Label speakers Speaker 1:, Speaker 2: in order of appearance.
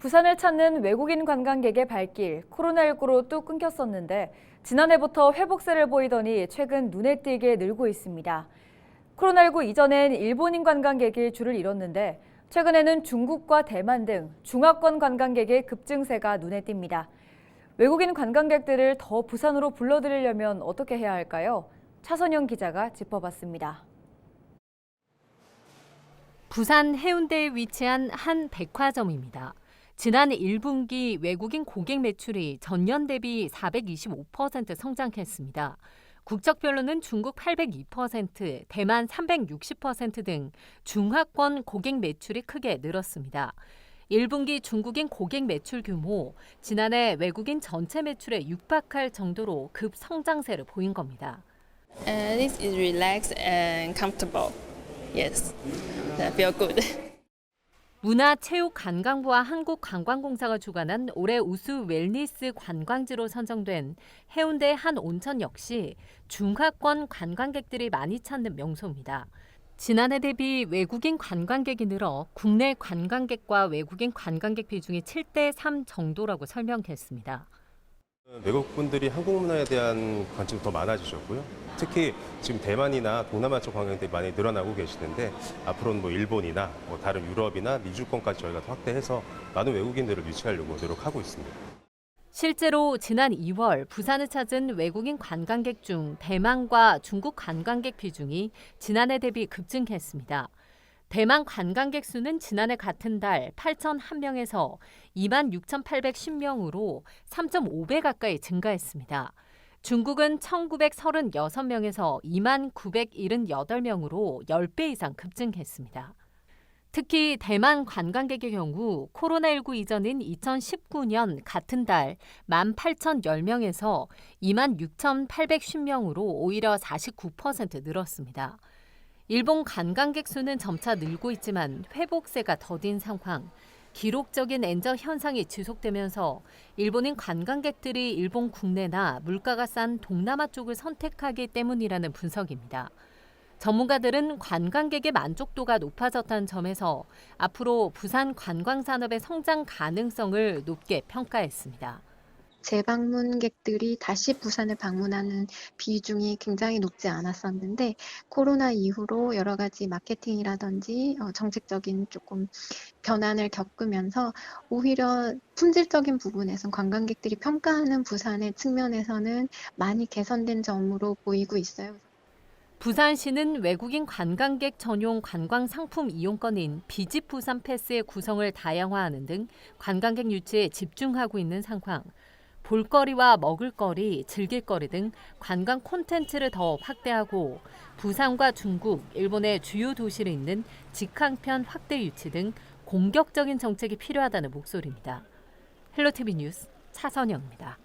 Speaker 1: 부산을 찾는 외국인 관광객의 발길, 코로나19로 뚝 끊겼었는데 지난해부터 회복세를 보이더니 최근 눈에 띄게 늘고 있습니다. 코로나19 이전엔 일본인 관광객이 줄을 이뤘는데 최근에는 중국과 대만 등 중화권 관광객의 급증세가 눈에 띕니다. 외국인 관광객들을 더 부산으로 불러들이려면 어떻게 해야 할까요? 차선영 기자가 짚어봤습니다.
Speaker 2: 부산 해운대에 위치한 한 백화점입니다. 지난 1분기 외국인 고객 매출이 전년 대비 425% 성장했습니다. 국적별로는 중국 802%, 대만 360% 등 중하권 고객 매출이 크게 늘었습니다. 1분기 중국인 고객 매출 규모, 지난해 외국인 전체 매출에 육박할 정도로 급성장세를 보인 겁니다.
Speaker 3: This is relaxed and comfortable. Yes, I feel good.
Speaker 2: 문화체육관광부와 한국관광공사가 주관한 올해 우수 웰니스 관광지로 선정된 해운대 한 온천 역시 중하권 관광객들이 많이 찾는 명소입니다. 지난해 대비 외국인 관광객이 늘어 국내 관광객과 외국인 관광객 비중이 7대3 정도라고 설명했습니다.
Speaker 4: 외국 분들이 한국 문화에 대한 관심이 더 많아지셨고요. 특히 지금 대만이나 동남아 쪽 관광객들이 많이 늘어나고 계시는데 앞으로는 일본이나 다른 유럽이나 미주권까지 저희가 더 확대해서 많은 외국인들을 유치하려고 노력하고 있습니다.
Speaker 2: 실제로 지난 2월 부산을 찾은 외국인 관광객 중 대만과 중국 관광객 비중이 지난해 대비 급증했습니다. 대만 관광객 수는 지난해 같은 달 8,001명에서 26,810명으로 3.5배 가까이 증가했습니다. 중국은 1,936명에서 29,978명으로 10배 이상 급증했습니다. 특히 대만 관광객의 경우 코로나19 이전인 2019년 같은 달 18,010명에서 26,810명으로 오히려 49% 늘었습니다. 일본 관광객 수는 점차 늘고 있지만 회복세가 더딘 상황, 기록적인 엔저 현상이 지속되면서 일본인 관광객들이 일본 국내나 물가가 싼 동남아 쪽을 선택하기 때문이라는 분석입니다. 전문가들은 관광객의 만족도가 높아졌다는 점에서 앞으로 부산 관광산업의 성장 가능성을 높게 평가했습니다.
Speaker 5: 재방문객들이 다시 부산을 방문하는 비중이 굉장히 높지 않았었는데 코로나 이후로 여러 가지 마케팅이라든지 정책적인 조금 변환을 겪으면서 오히려 품질적인 부분에서 관광객들이 평가하는 부산의 측면에서는 많이 개선된 점으로 보이고 있어요.
Speaker 2: 부산시는 외국인 관광객 전용 관광 상품 이용권인 비집 부산 패스의 구성을 다양화하는 등 관광객 유치에 집중하고 있는 상황. 볼거리와 먹을거리, 즐길거리 등 관광 콘텐츠를 더 확대하고 부산과 중국, 일본의 주요 도시를 잇는 직항편 확대 유치 등 공격적인 정책이 필요하다는 목소리입니다. 헬로티비 뉴스 차선영입니다.